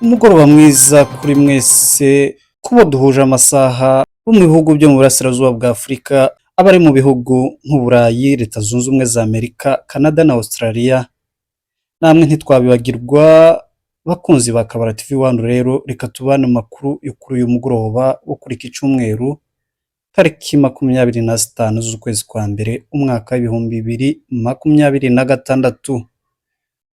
Umugoroba mwiza kuri mwese kubo duhuje amasaha bo mu bihugu byo mu burasirazuba bwa Afurika, abari mu bihugu nk'Uburayi, Leta Zunze Ubumwe za Amerika, Canada na Australia, namwe ntitwabibagirwa bakunzi ba Kabara TV One. Rero reka tubane amakuru yo kuri uyu mugoroba wo kuri iki cyumweru tariki 25 z'ukwezi kwa mbere umwaka w'ibihumbi 2026.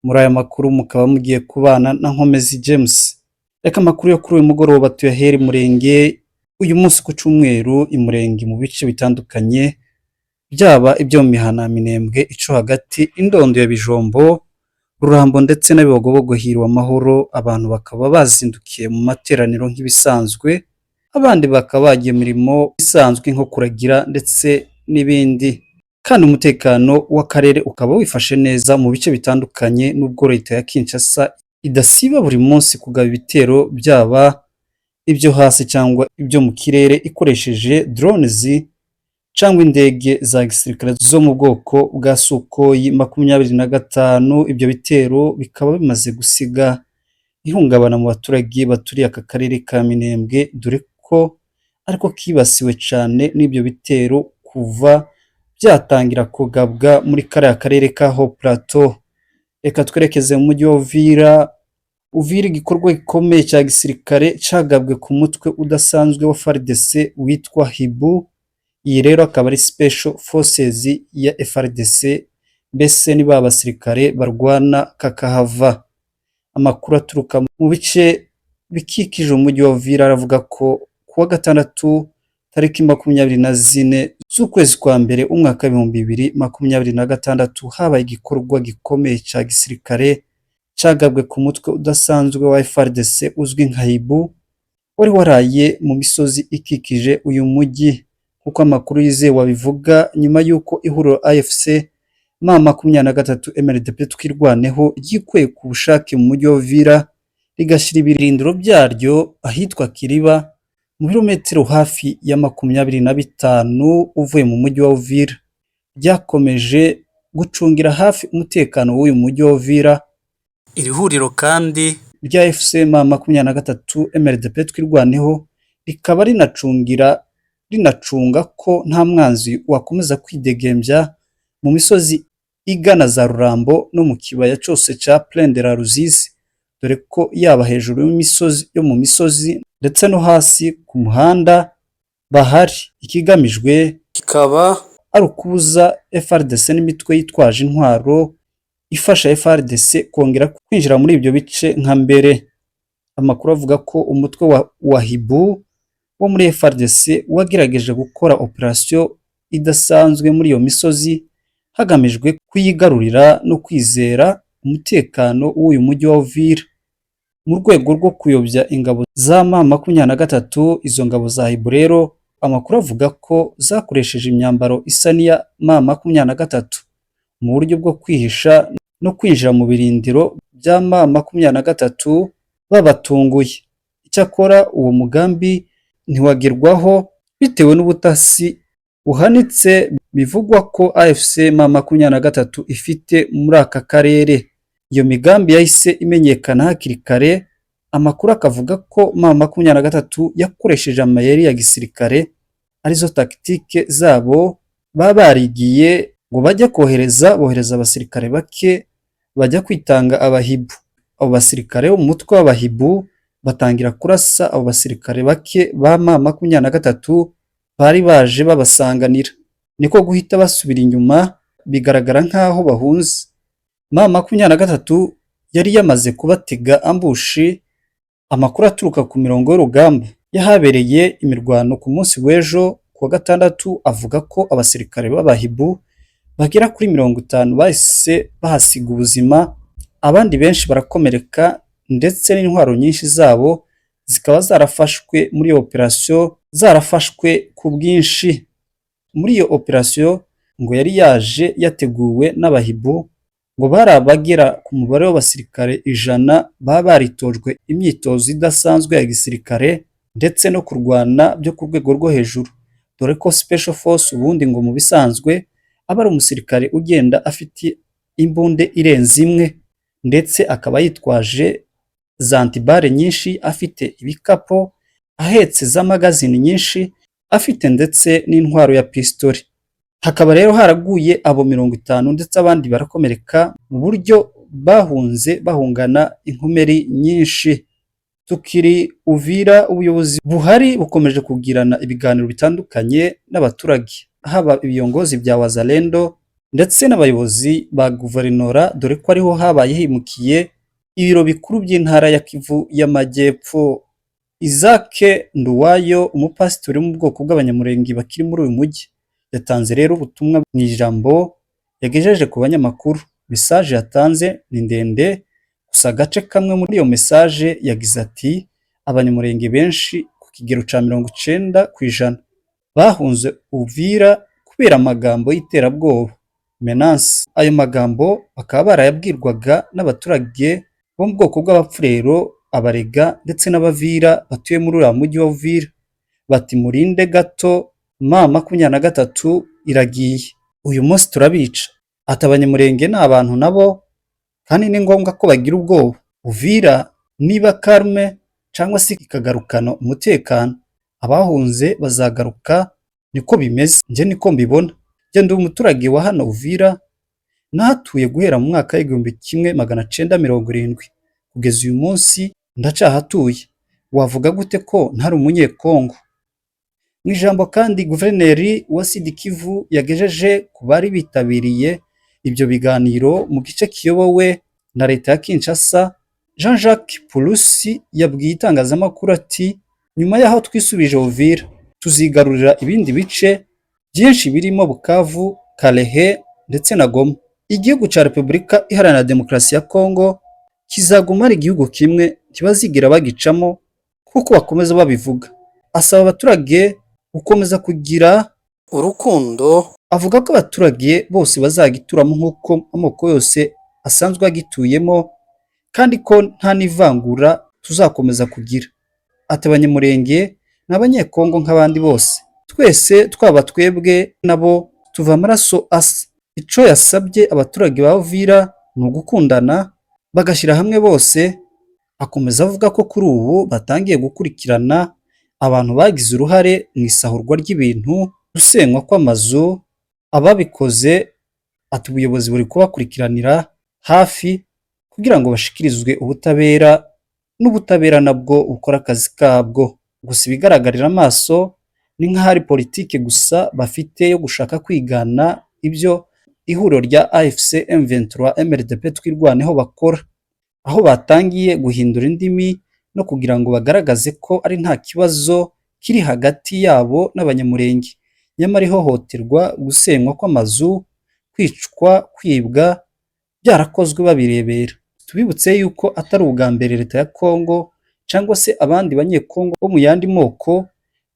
Muri aya makuru mukaba mugiye kubana na Nkomezi James. Reka amakuru yo kuri uyu mugoroba tuyahere Murenge uyu munsi ku cyumweru imurenge mu bice bitandukanye byaba ibyo mu mihana Minembwe, ico hagati, Indondo ya Bijombo, Rurambo ndetse n'Abibogobogo hirwa amahoro. Abantu bakaba bazindukiye mu materaniro nk'ibisanzwe, abandi bakaba bagiye mirimo isanzwe nko kuragira ndetse n'ibindi. Kandi umutekano w'akarere ukaba wifashe neza mu bice bitandukanye, n'ubwo leta ya Kinshasa idasiba buri munsi kugaba ibitero byaba ibyo hasi cyangwa ibyo mu kirere ikoresheje drones cyangwa indege za gisirikare zo mu bwoko bwa Sukhoi 25. Ibyo bitero bikaba bimaze gusiga ihungabana mu baturage baturiye aka karere ka Minembwe, dore ko ariko kibasiwe cyane n'ibyo bitero kuva byatangira kugabwa muri kariya karere ka Haut Plateau. Reka twerekeze mu mujyi wa Uvira, igikorwa gikomeye cya gisirikare cagabwe ku mutwe udasanzwe wa FARDC witwa Hibu. Iyi rero akaba ari Special Forces ya FARDC, mbese ni ba basirikare barwana kakahava. Amakuru aturuka mu bice bikikije umujyi wa Uvira aravuga ko kuwa gatandatu tariki 24 z'ukwezi kwa mbere umwaka w'ibihumbi 2026 habaye igikorwa gikomeye cya gisirikare cagabwe ku mutwe udasanzwe wa FARDC uzwi nka Hibu, wari waraye mu misozi ikikije uyu mujyi. Kuko amakuru yizewe abivuga, nyuma y'uko ihuriro AFC M23 MRDP twirwaneho ryikuye ku bushake mu mujyi wa Uvira rigashyira ibirindiro byaryo ahitwa Kiriba mu birometero hafi ya 25 uvuye mu mujyi wa Uvira, ryakomeje gucungira hafi umutekano w'uyu mujyi wa Uvira. Iri huriro kandi rya FC M23 MRDP twirwaneho rikaba rinacunga ko nta mwanzi wakomeza kwidegembya mu misozi igana za Rurambo no mu kibaya cyose cya Plaine de la Ruzizi, dore ko yaba hejuru mu misozi ndetse no hasi ku muhanda bahari. Ikigamijwe kikaba ari ukubuza FARDC n'imitwe yitwaje intwaro ifasha FARDC kongera kwinjira muri ibyo bice nka mbere. Amakuru avuga ko umutwe wa Hibu wo muri FARDC wagerageje gukora operation idasanzwe muri iyo misozi hagamijwe kuyigarurira no kwizera umutekano w'uyu mujyi wa Uvira mu rwego rwo kuyobya ingabo za M23. Izo ngabo za Hibu rero amakuru avuga ko zakoresheje imyambaro isa n'iya M23 mu buryo bwo kwihisha no kwinjira mu birindiro bya M23 babatunguye. Icyakora uwo mugambi ntiwagerwaho bitewe n'ubutasi buhanitse bivugwa ko AFC M23 ifite muri aka karere. Iyo migambi yahise imenyekana hakiri kare. Amakuru akavuga ko M23 yakoresheje amayeri ya gisirikare arizo tactique zabo barigiye ngo bajya bohereza abasirikare bake bajya kwitanga abahibu. Abo basirikare mu mutwe w'abahibu batangira kurasa abo basirikare bake ba M23 bari baje babasanganira, niko guhita basubira inyuma bigaragara nkaho bahunze. M23 yari yamaze kubatega ambushi. Amakuru aturuka ku mirongo y'urugamba yahabereye imirwano ku munsi w'ejo kuwa gatandatu avuga ko abasirikare b'abahibu bagera kuri 50 bahise bahasiga ubuzima, abandi benshi barakomereka ndetse n'intwaro nyinshi zabo zikaba zarafashwe muri iyo operation, zarafashwe ku bwinshi. Muri iyo operation ngo yari yaje yateguwe n'abahibu, ngo bari abagera ku mubare w'abasirikare 100 baritojwe imyitozo idasanzwe ya gisirikare ndetse no kurwana byo ku rwego rwo hejuru, dore ko Special Force ubundi ngo mu bisanzwe aba ari umusirikare ugenda afite imbunde irenze imwe ndetse akaba yitwaje za antibare nyinshi, afite ibikapu, ahetse za magazine nyinshi, afite ndetse n'intwaro ya pistori. Hakaba rero haraguye abo 50 ndetse abandi barakomereka mu buryo bahunze bahungana inkomeri nyinshi. Tukiri Uvira, ubuyobozi buhari bukomeje kugirana ibiganiro bitandukanye n'abaturage, haba ibiyongozi bya Wazalendo ndetse n'abayobozi ba guverinora, dore ko ariho habaye himukiye ibiro bikuru by'intara ya Kivu y'Amajyepfo. Isaac Nduwayo, umupasitori wo mu bwoko bw'abanyamurenge bakiri muri uyu mujyi, yatanze rero ubutumwa mu ijambo yagejeje ku banyamakuru. Message yatanze ni ndende, gusa agace kamwe muri iyo message yagize ati: abanyamurenge benshi ku kigero ca 90% bahunze Uvira kubera amagambo y'iterabwoba, menace. Ayo magambo bakaba barayabwirwaga n'abaturage bo mu bwoko bw'abapfurero, abarega ndetse n'abavira batuye muri uriya mujyi wa Uvira. Bati murinde gato, M23 iragiye, uyu munsi turabica. Ati abanyamurenge ni abantu nabo kandi ni ngombwa ko bagira ubwoba. Uvira niba calme cyangwa se ikagarukana umutekano, abahunze bazagaruka, niko bimeze. Nje niko mbibona. Nje ndi umuturage wa hano Uvira, nahatuye guhera mu mwaka w'1970 kugeza uyu munsi ndacahatuye. Wavuga gute ko ntari umunyekongo? Mu ijambo kandi guverineri wa Sud Kivu yagejeje ku bari bitabiriye ibyo biganiro mu gice kiyobowe na leta ya Kinshasa, Jean-Jacques Purusi yabwiye itangazamakuru ati: nyuma y'aho twisubije Uvira, tuzigarurira ibindi bice byinshi birimo Bukavu, Kalehe ndetse na Goma. Igihugu cya Repubulika Iharanira Demokarasi ya Kongo kizaguma ari igihugu kimwe, kibazigira bagicamo kuko bakomeza babivuga. Asaba abaturage gukomeza kugira urukundo, avuga ko abaturage bose bazagituramo nk'uko amoko yose asanzwe agituyemo, kandi ko nta n'ivangura tuzakomeza kugira. Ati abanyamurenge ni abanyekongo nk'abandi bose, twese twaba twebwe nabo tuva amaraso asa. Ico yasabye abaturage ba Uvira ni ugukundana bagashyira hamwe bose. Akomeza avuga ko kuri ubu batangiye gukurikirana abantu bagize uruhare mu isahurwa ry'ibintu, gusenywa kw'amazu, ababikoze. Ati ubuyobozi buri kubakurikiranira hafi kugira ngo bashikirizwe ubutabera, n'ubutabera nabwo bukora akazi kabwo. Gusa ibigaragarira amaso ni nk'ahari politike gusa bafite yo gushaka kwigana ibyo ihuriro rya AFC M23 MRDP twirwaneho bakora, aho batangiye guhindura indimi no kugira ngo bagaragaze ko ari nta kibazo kiri hagati yabo n'abanyamurenge. Nyamara ihohoterwa, gusenywa kw'amazu, kwicwa, kwibwa byarakozwe babirebera. Tubibutse yuko atari ubwa mbere leta ya Kongo cyangwa se abandi banyekongo bo mu yandi moko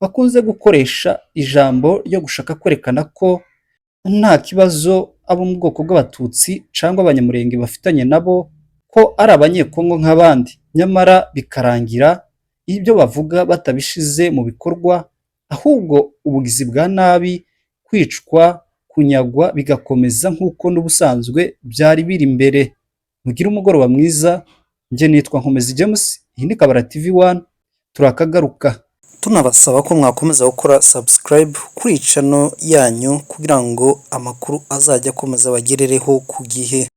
bakunze gukoresha ijambo ryo gushaka kwerekana ko nta kibazo abo mu bwoko bw'abatutsi cyangwa abanyamurenge bafitanye nabo, ko ari abanyekongo nk'abandi. Nyamara bikarangira ibyo bavuga batabishize mu bikorwa, ahubwo ubugizi bwa nabi, kwicwa, kunyagwa bigakomeza nk'uko n'ubusanzwe byari biri imbere. Mugire umugoroba mwiza. Nje nitwa Nkomezi James, iyi ni Kabara TV1, turakagaruka. Tunabasaba ko mwakomeza gukora subscribe kuri channel yanyu kugira ngo amakuru azajya akomeza bagerereho ku gihe.